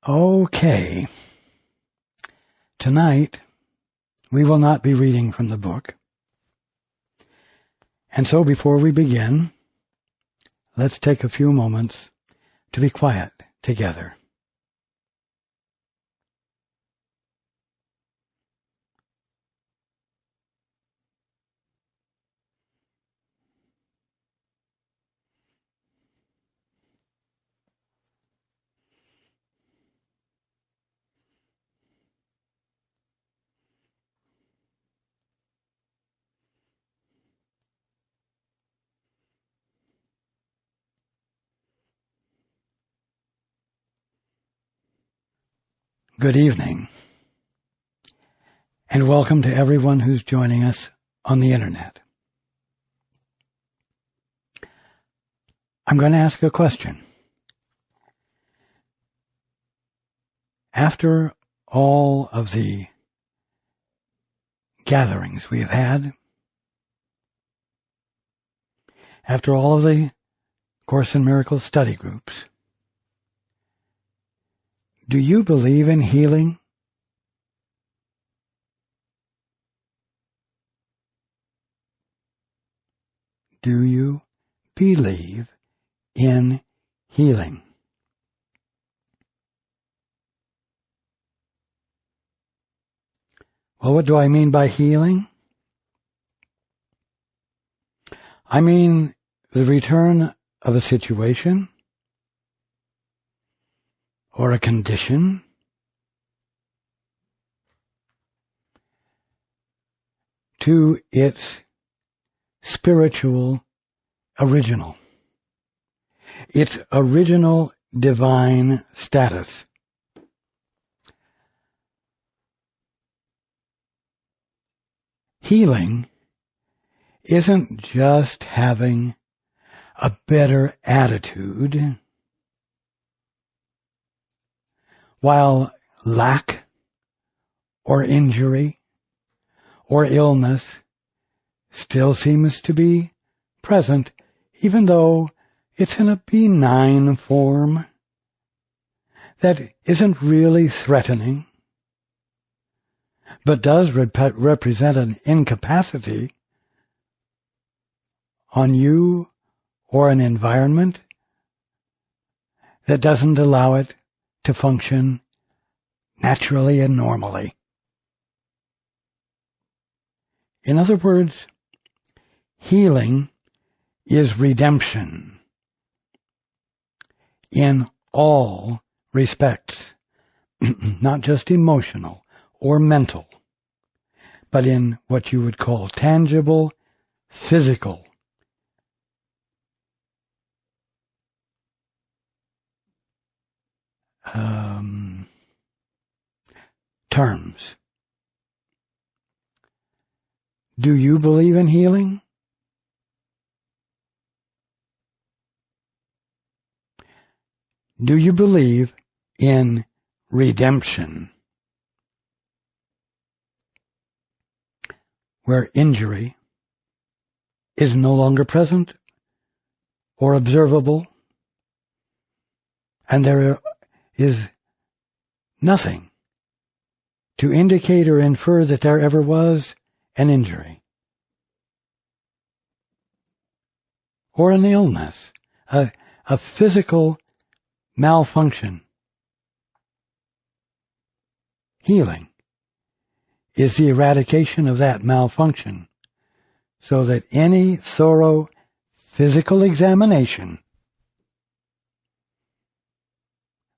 Okay. Tonight, we will not be reading from the book. And so before we begin, let's take a few moments to be quiet together. Good evening, and welcome to everyone who's joining us on the internet. I'm going to ask a question. After all of the gatherings we have had, after all of the Course in Miracles study groups, do you believe in healing? Do you believe in healing? Well, what do I mean by healing? I mean the return of a situation or a condition to its spiritual original, its original divine status. Healing isn't just having a better attitude, while lack or injury or illness still seems to be present, even though it's in a benign form that isn't really threatening, but does represent an incapacity on you or an environment that doesn't allow it to function naturally and normally. In other words, healing is redemption in all respects, not just emotional or mental, but in what you would call tangible, physical terms. Do you believe in healing? Do you believe in redemption, where injury is no longer present or observable, and there is nothing to indicate or infer that there ever was an injury or an illness, a physical malfunction? Healing is the eradication of that malfunction so that any thorough physical examination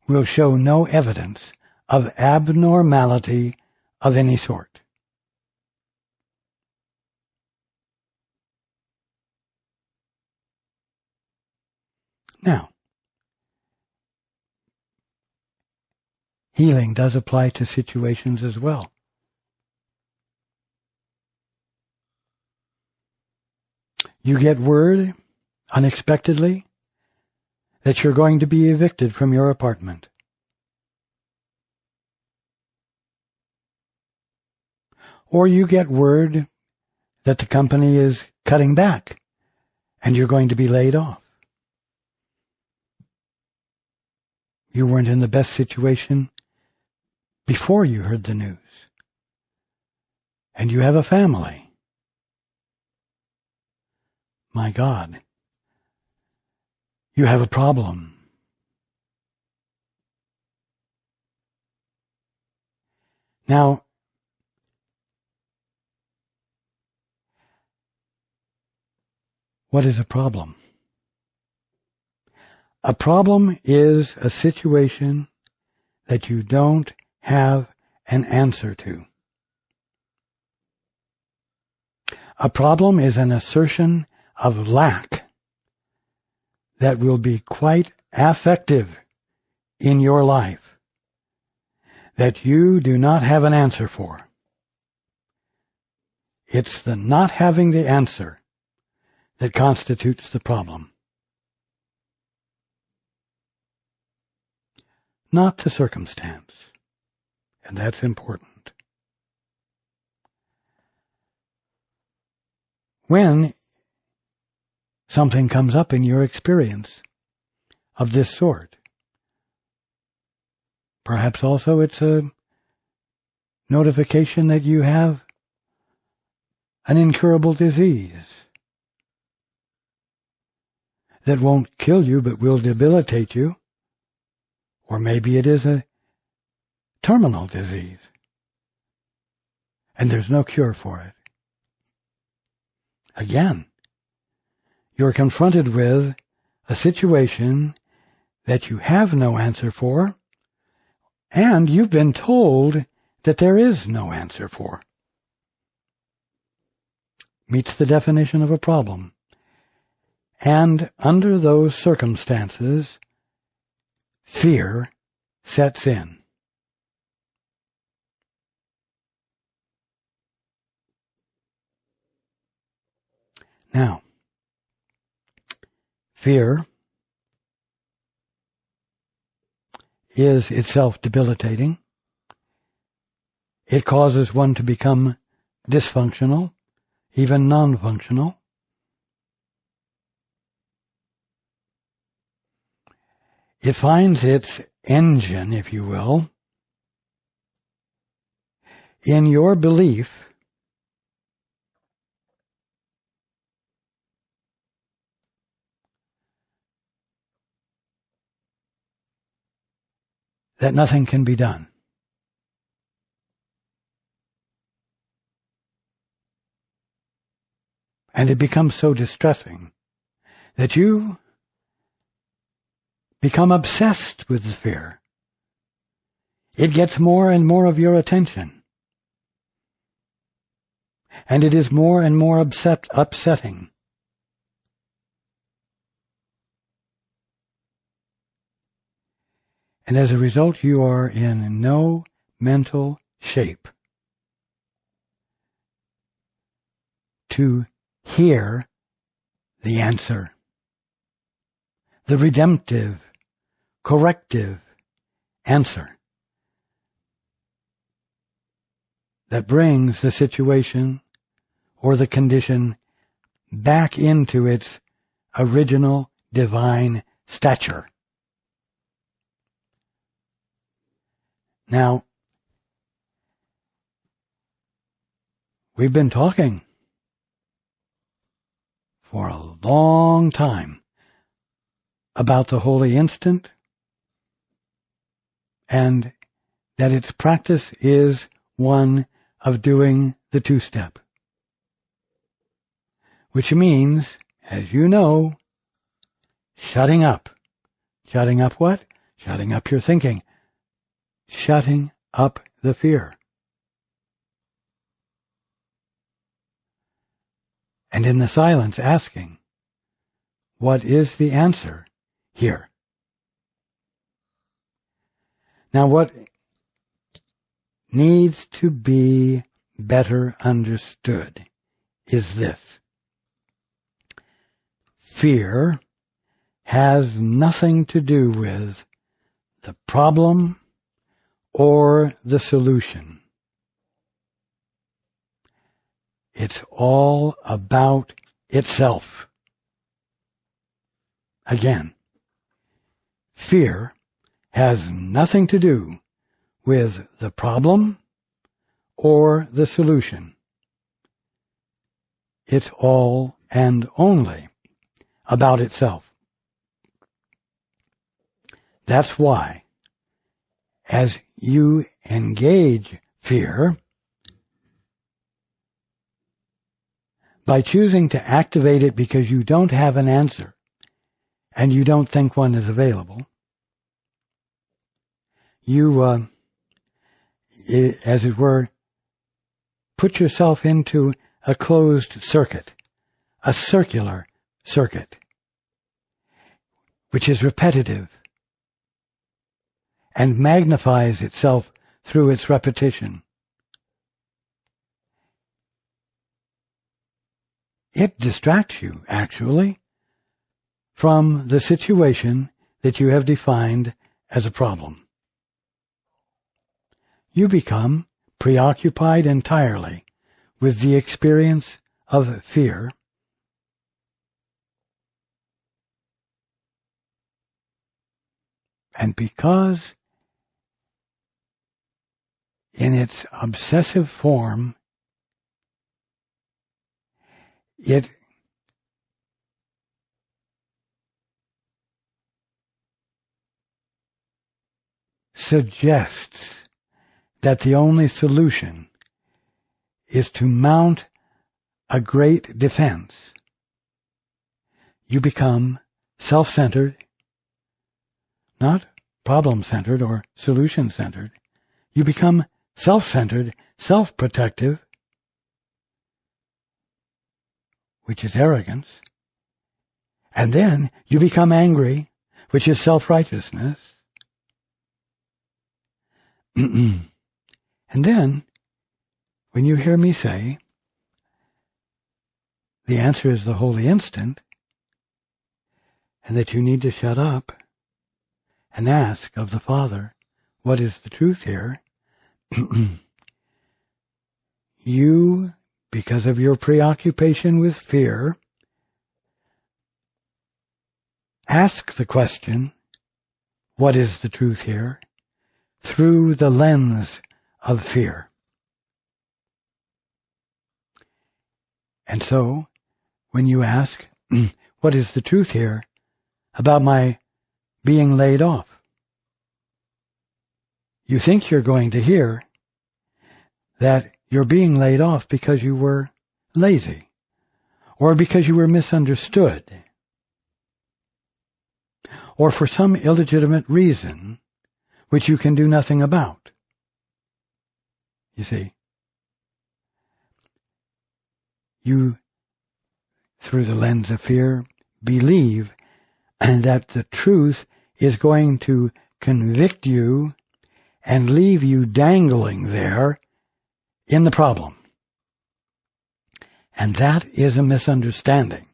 will show no evidence of abnormality of any sort. Now, healing does apply to situations as well. You get word, unexpectedly, that you're going to be evicted from your apartment. Or you get word that the company is cutting back and you're going to be laid off. You weren't in the best situation before you heard the news. And you have a family. My God. You have a problem. Now, what is a problem? A problem is a situation that you don't have an answer to. A problem is an assertion of lack that will be quite affective in your life, that you do not have an answer for. It's the not having the answer that constitutes the problem, not the circumstance, and that's important. When something comes up in your experience of this sort, perhaps also it's a notification that you have an incurable disease that won't kill you but will debilitate you, or maybe it is a terminal disease and there's no cure for it. Again, you're confronted with a situation that you have no answer for, and you've been told that there is no answer for. Meets the definition of a problem. And under those circumstances, fear sets in. Now, fear is itself debilitating. It causes one to become dysfunctional, even non-functional. It finds its engine, if you will, in your belief that nothing can be done. And it becomes so distressing that you become obsessed with the fear. It gets more and more of your attention. And it is more and more upsetting. And as a result, you are in no mental shape to hear the answer, the redemptive, corrective answer that brings the situation or the condition back into its original divine stature. Now, we've been talking for a long time about the holy instant and that its practice is one of doing the two-step, which means, as you know, shutting up. Shutting up what? Shutting up your thinking. Shutting up the fear. And in the silence asking, what is the answer here? Now what needs to be better understood is this. Fear has nothing to do with the problem or the solution. It's all about itself. Again, fear has nothing to do with the problem or the solution. It's all and only about itself. That's why, as you engage fear, by choosing to activate it because you don't have an answer and you don't think one is available, you, as it were, put yourself into a closed circuit, a circular circuit, which is repetitive and magnifies itself through its repetition. It distracts you, actually, from the situation that you have defined as a problem. You become preoccupied entirely with the experience of fear, and because in its obsessive form it suggests that the only solution is to mount a great defense, you become self-centered, not problem-centered or solution-centered. You become self-centered, self-protective, which is arrogance, and then you become angry, which is self-righteousness. And then, when you hear me say, the answer is the holy instant, and that you need to shut up and ask of the Father, what is the truth here? You, because of your preoccupation with fear, ask the question, what is the truth here, through the lens of fear. And so, when you ask, what is the truth here about my being laid off? You think you're going to hear that you're being laid off because you were lazy, or because you were misunderstood, or for some illegitimate reason which you can do nothing about. You see, you, through the lens of fear, believe that the truth is going to convict you and leave you dangling there in the problem. And that is a misunderstanding.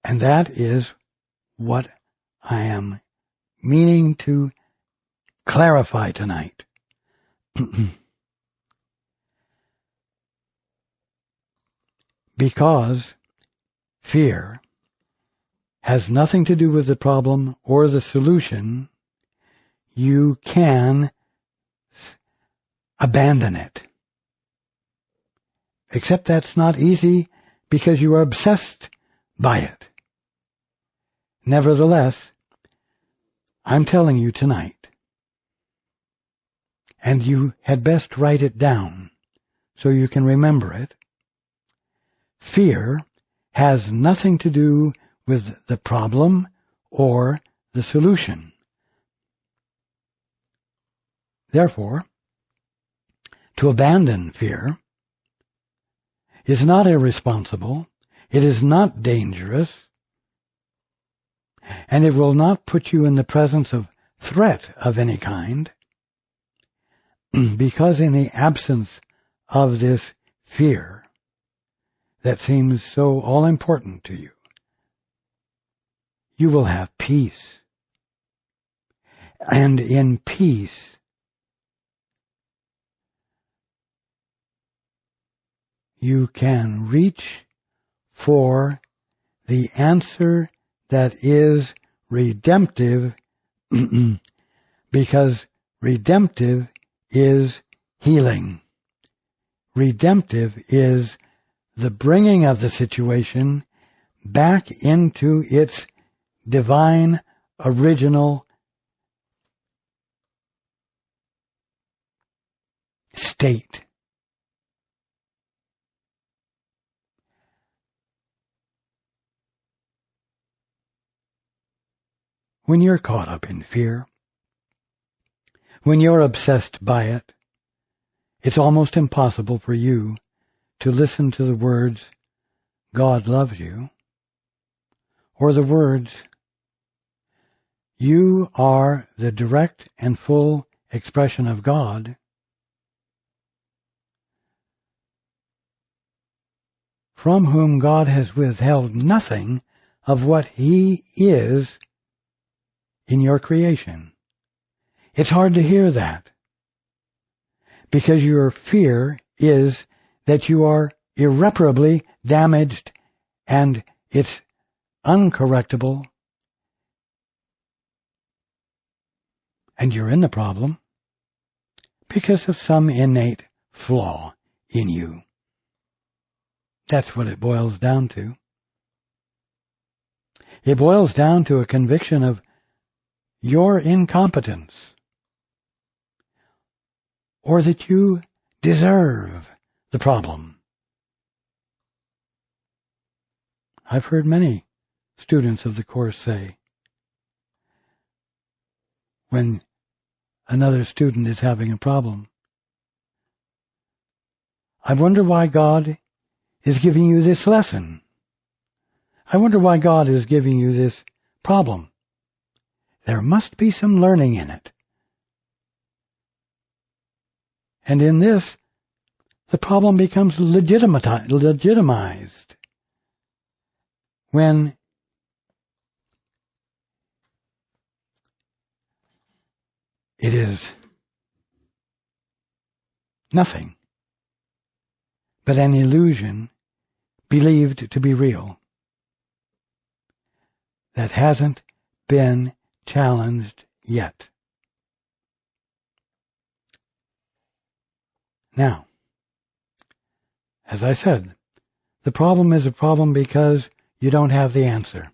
And that is what I am meaning to clarify tonight. Because fear has nothing to do with the problem or the solution, you can abandon it. Except that's not easy because you are obsessed by it. Nevertheless, I'm telling you tonight, and you had best write it down so you can remember it, fear has nothing to do with the problem or the solution. Therefore, to abandon fear is not irresponsible, it is not dangerous, and it will not put you in the presence of threat of any kind, because in the absence of this fear that seems so all-important to you, you will have peace. And in peace, you can reach for the answer that is redemptive because redemptive is healing. Redemptive is the bringing of the situation back into its divine, original state. When you're caught up in fear, when you're obsessed by it, it's almost impossible for you to listen to the words, God loves you, or the words, you are the direct and full expression of God, from whom God has withheld nothing of what He is in your creation. It's hard to hear that, because your fear is that you are irreparably damaged and it's uncorrectable, and you're in the problem because of some innate flaw in you. That's what it boils down to. It boils down to a conviction of your incompetence, or that you deserve the problem. I've heard many students of the Course say, when another student is having a problem, I wonder why God is giving you this lesson. I wonder why God is giving you this problem. There must be some learning in it. And in this, the problem becomes legitimized when it is nothing but an illusion believed to be real that hasn't been challenged yet. Now, as I said, the problem is a problem because you don't have the answer.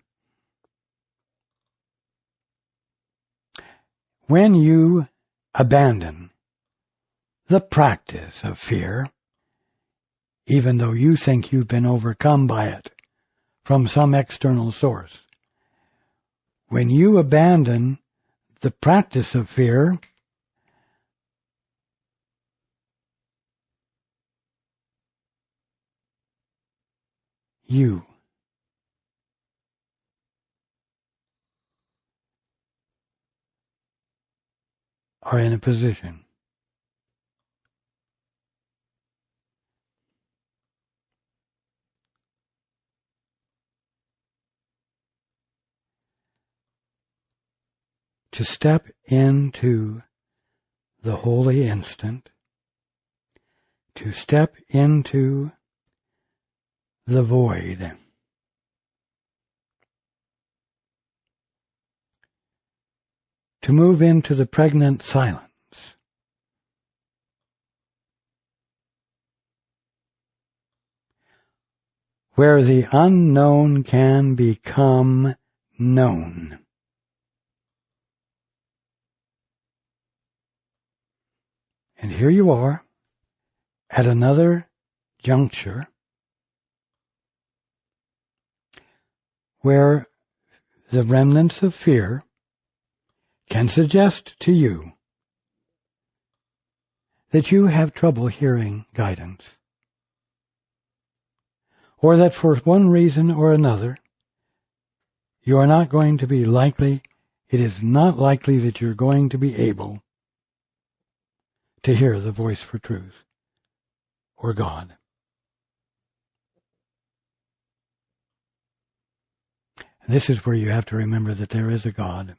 When you abandon the practice of fear, even though you think you've been overcome by it from some external source, when you abandon the practice of fear, you are in a position to step into the holy instant, to step into the void, to move into the pregnant silence, where the unknown can become known. And here you are at another juncture where the remnants of fear can suggest to you that you have trouble hearing guidance, or that for one reason or another you are not going to be likely, it is not likely that you're going to be able to hear the voice for truth or God. This is where you have to remember that there is a God,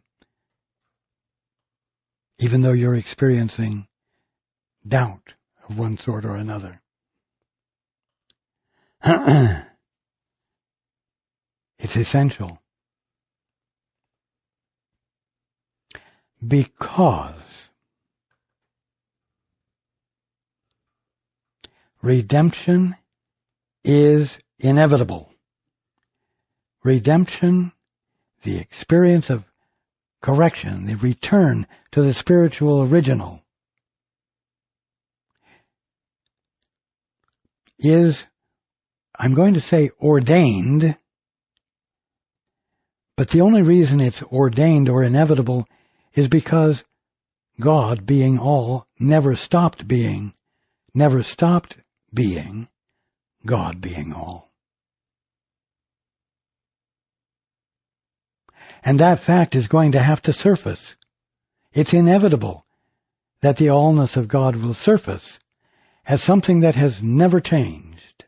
even though you're experiencing doubt of one sort or another. It's essential. because redemption is inevitable. Redemption, the experience of correction, the return to the spiritual original, is, I'm going to say ordained, but the only reason it's ordained or inevitable is because God, being all, never stopped being God being all. And that fact is going to have to surface. It's inevitable that the allness of God will surface as something that has never changed.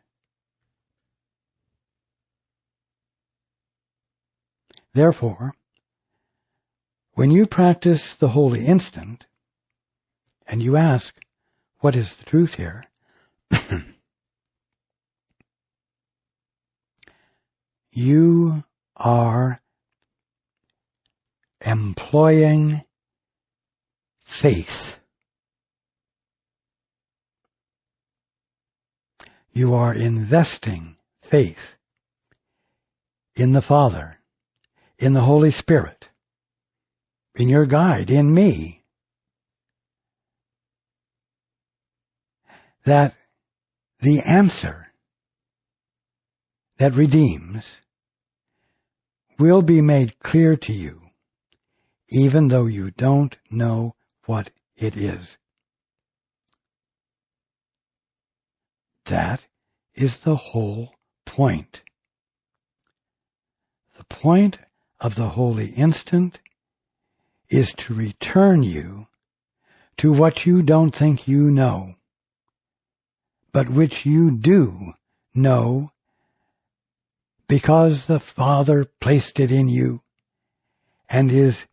Therefore, when you practice the holy instant, and you ask, what is the truth here? You are employing faith. You are investing faith in the Father, in the Holy Spirit, in your guide, in me, that the answer that redeems will be made clear to you, even though you don't know what it is. That is the whole point. The point of the holy instant is to return you to what you don't think you know, but which you do know because the Father placed it in you and is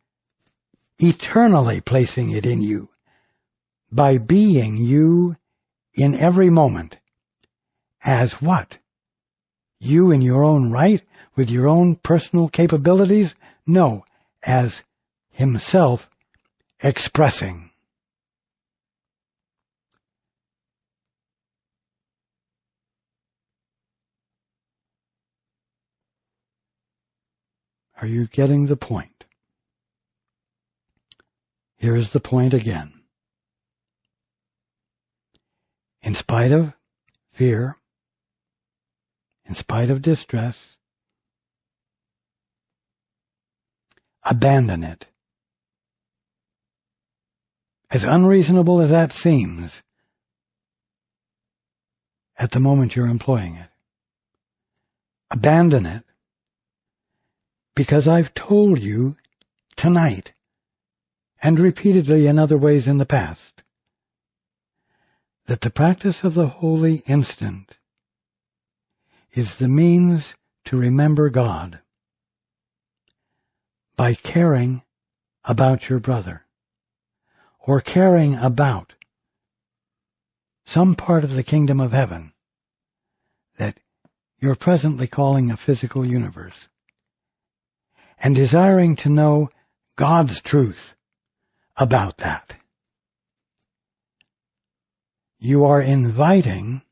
eternally placing it in you by being you in every moment. As what? You in your own right, with your own personal capabilities? No, as Himself expressing. Are you getting the point? Here is the point again. In spite of fear, in spite of distress, abandon it. As unreasonable as that seems at the moment you're employing it, abandon it, because I've told you tonight, and repeatedly in other ways in the past, that the practice of the holy instant is the means to remember God by caring about your brother, or caring about some part of the kingdom of heaven that you're presently calling a physical universe, and desiring to know God's truth about that. You are inviting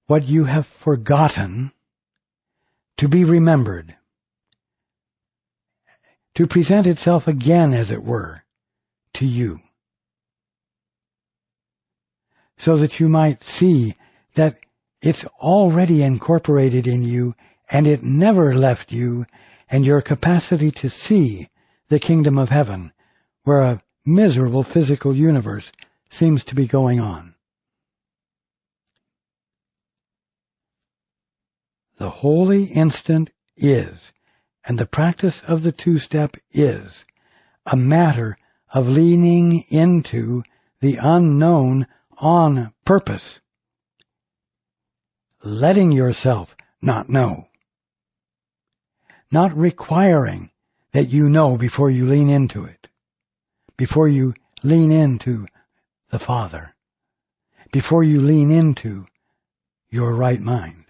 what you have forgotten to be remembered, to present itself again, as it were, to you, so that you might see that it's already incorporated in you, and it never left you, and your capacity to see the kingdom of heaven, where a miserable physical universe seems to be going on. The holy instant is, and the practice of the two-step is, a matter of leaning into the unknown on purpose, letting yourself not know, not requiring that you know before you lean into it, before you lean into the Father, before you lean into your right mind.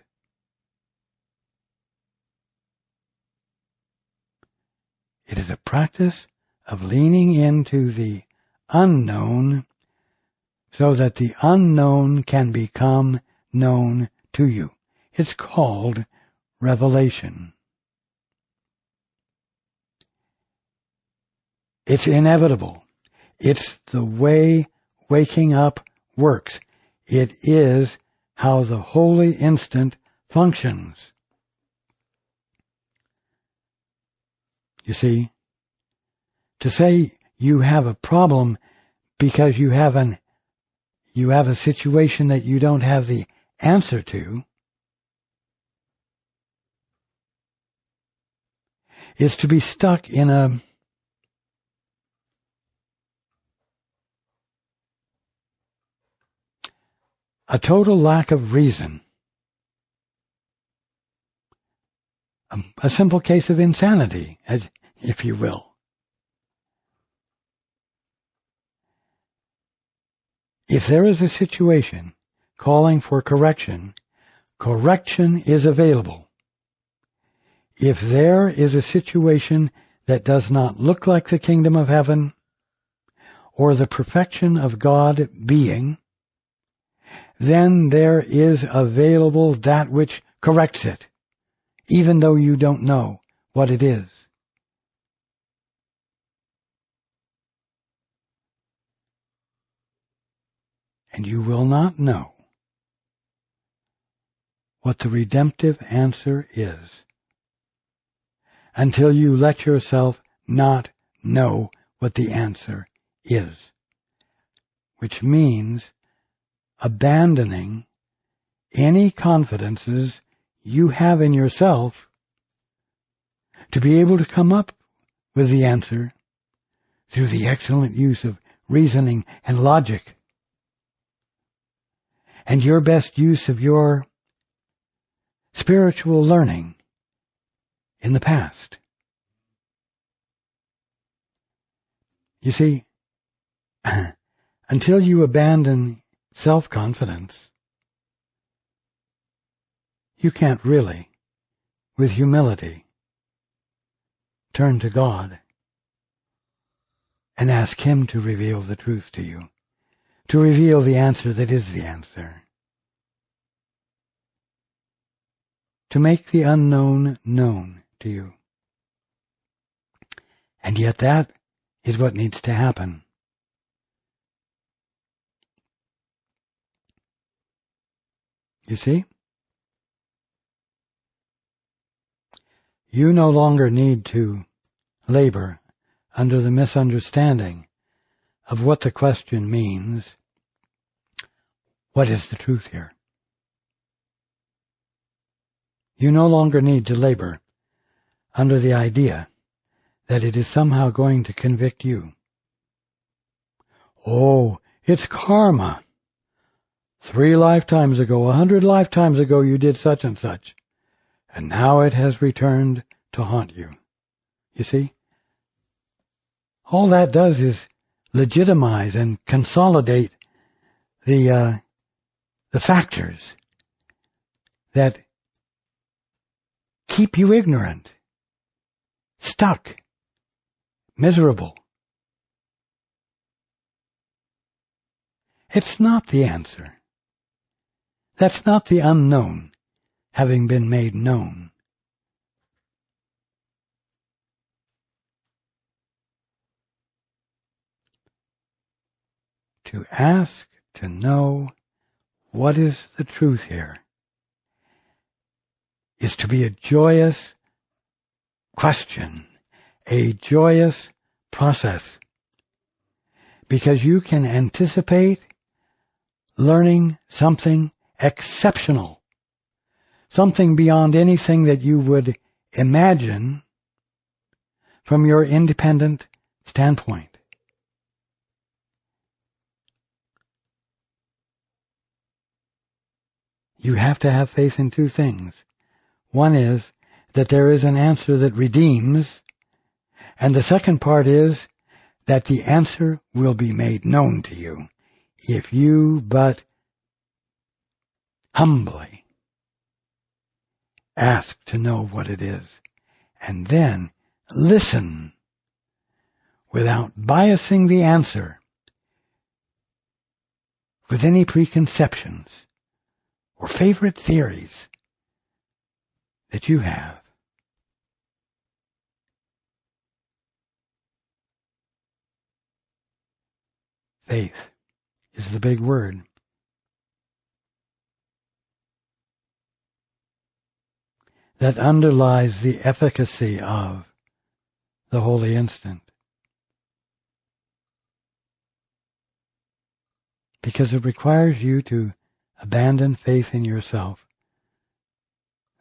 It is a practice of leaning into the unknown so that the unknown can become known to you. It's called revelation. It's inevitable. It's the way waking up works. It is how the holy instant functions. You see, to say you have a problem because you have a situation that you don't have the answer to is to be stuck in a total lack of reason. A simple case of insanity, if you will. If there is a situation calling for correction, correction is available. If there is a situation that does not look like the kingdom of heaven or the perfection of God being, then there is available that which corrects it, even though you don't know what it is. And you will not know what the redemptive answer is until you let yourself not know what the answer is, which means abandoning any confidences you have in yourself to be able to come up with the answer through the excellent use of reasoning and logic and your best use of your spiritual learning in the past. You see, until you abandon self-confidence, you can't really, with humility, turn to God and ask Him to reveal the truth to you, to reveal the answer that is the answer, to make the unknown known to you. And yet that is what needs to happen. You see? You no longer need to labor under the misunderstanding of what the question means. What is the truth here? You no longer need to labor under the idea that it is somehow going to convict you. Oh, it's karma. 3 lifetimes ago, 100 lifetimes ago, you did such and such, and now it has returned to haunt you. You see? All that does is legitimize and consolidate the factors that keep you ignorant, stuck, miserable. It's not the answer. That's not the unknown having been made known. To ask to know what is the truth here is to be a joyous question, a joyous process, because you can anticipate learning something exceptional, something beyond anything that you would imagine from your independent standpoint. You have to have faith in 2 things. One is that there is an answer that redeems, and the second part is that the answer will be made known to you if you but humbly ask to know what it is, and then listen without biasing the answer with any preconceptions or favorite theories that you have. Faith is the big word. That underlies the efficacy of the holy instant. Because it requires you to abandon faith in yourself,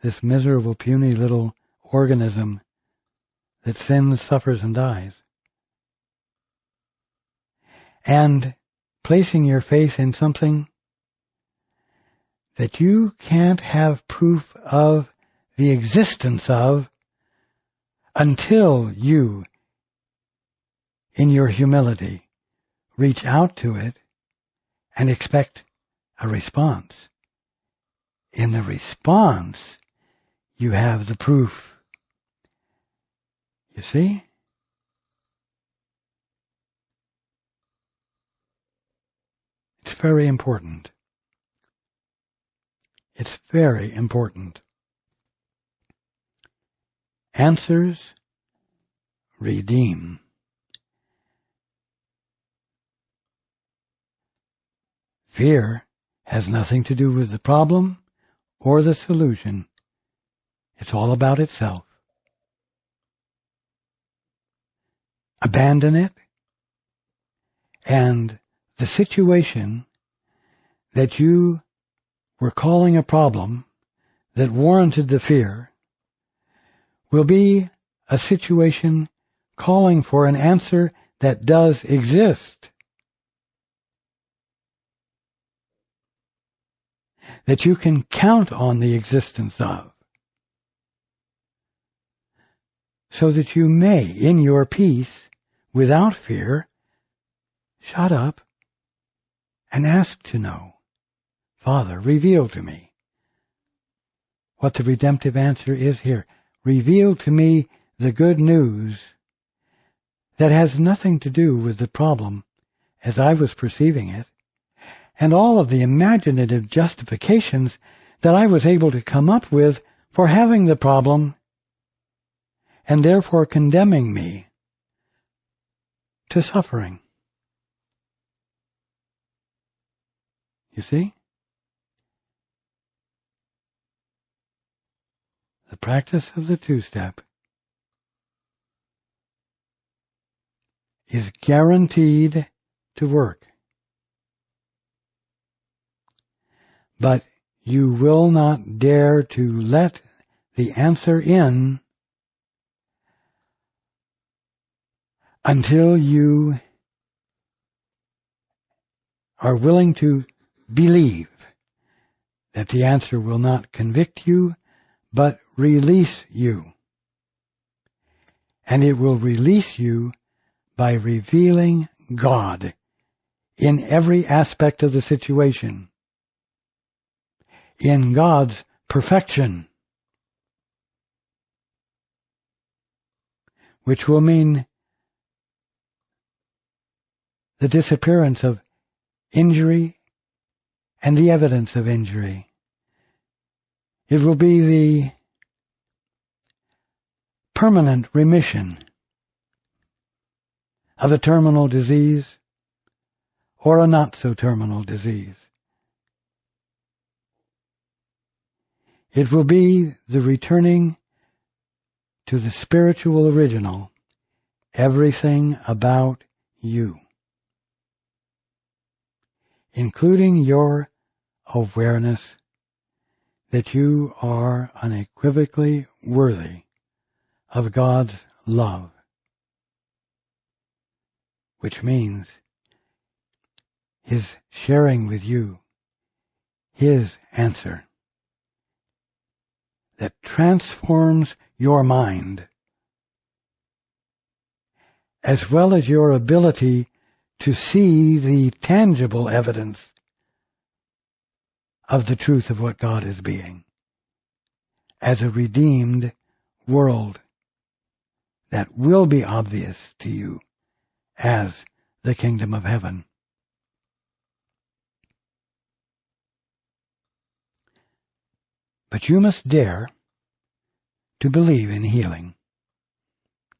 this miserable, puny little organism that sins, suffers, and dies, and placing your faith in something that you can't have proof of the existence of until you, in your humility, reach out to it and expect a response. In the response, you have the proof. You see? It's very important. It's very important. Answers redeem. Fear has nothing to do with the problem or the solution. It's all about itself. Abandon it, and the situation that you were calling a problem that warranted the fear will be a situation calling for an answer that does exist, that you can count on the existence of, so that you may, in your peace, without fear, shut up and ask to know. Father, reveal to me what the redemptive answer is here. Reveal to me the good news that has nothing to do with the problem as I was perceiving it, and all of the imaginative justifications that I was able to come up with for having the problem, and therefore condemning me to suffering. You see? The practice of the two-step is guaranteed to work. But you will not dare to let the answer in until you are willing to believe that the answer will not convict you, but release you. And it will release you by revealing God in every aspect of the situation, in God's perfection, which will mean the disappearance of injury and the evidence of injury. It will be the permanent remission of a terminal disease or a not-so-terminal disease. It will be the returning to the spiritual original, everything about you, including your awareness that you are unequivocally worthy of God's love, which means His sharing with you His answer that transforms your mind, as well as your ability to see the tangible evidence of the truth of what God is being, as a redeemed world that will be obvious to you as the kingdom of heaven. But you must dare to believe in healing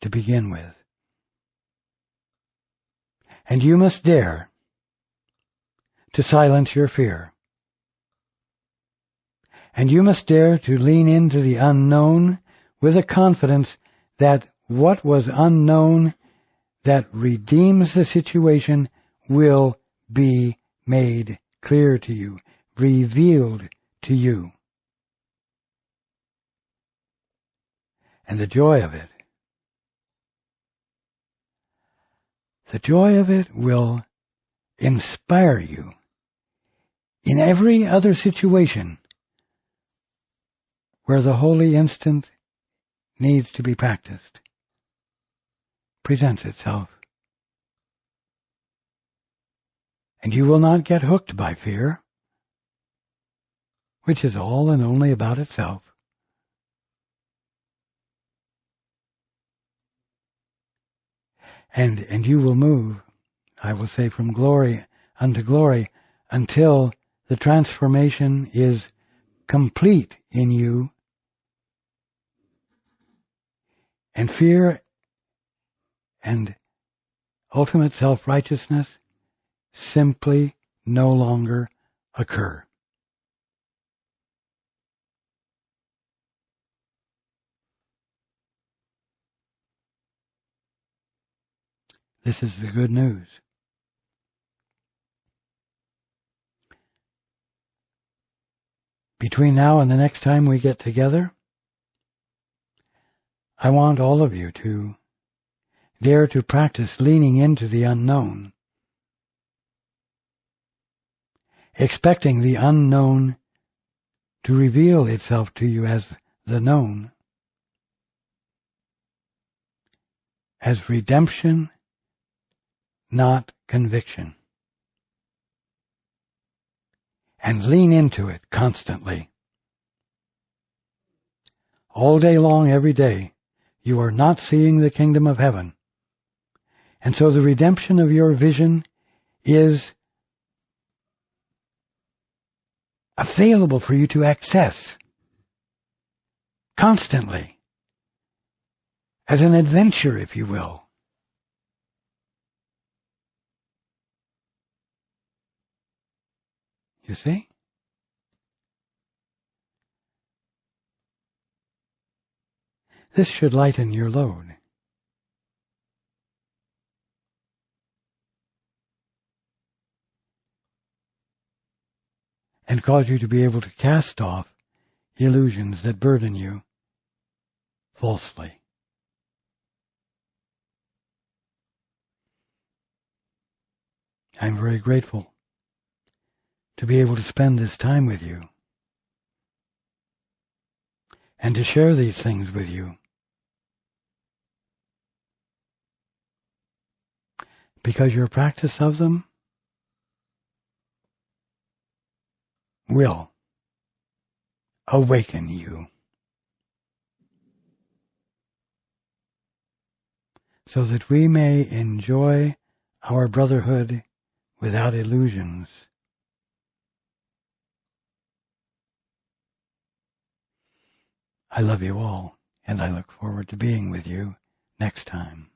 to begin with. And you must dare to silence your fear. And you must dare to lean into the unknown with a confidence that what was unknown that redeems the situation will be made clear to you, revealed to you. And the joy of it will inspire you in every other situation where the holy instant needs to be practiced, presents itself. And you will not get hooked by fear, which is all and only about itself. And you will move, I will say, from glory unto glory until the transformation is complete in you, and fear and ultimate self-righteousness simply no longer occur. This is the good news. Between now and the next time we get together, I want all of you to dare to practice leaning into the unknown, expecting the unknown to reveal itself to you as the known, as redemption, not conviction. And lean into it constantly. All day long, every day, you are not seeing the kingdom of heaven. And so the redemption of your vision is available for you to access constantly, as an adventure, if you will. You see? This should lighten your load. And cause you to be able to cast off illusions that burden you falsely. I'm very grateful to be able to spend this time with you and to share these things with you, because your practice of them will awaken you so that we may enjoy our brotherhood without illusions. I love you all, and I look forward to being with you next time.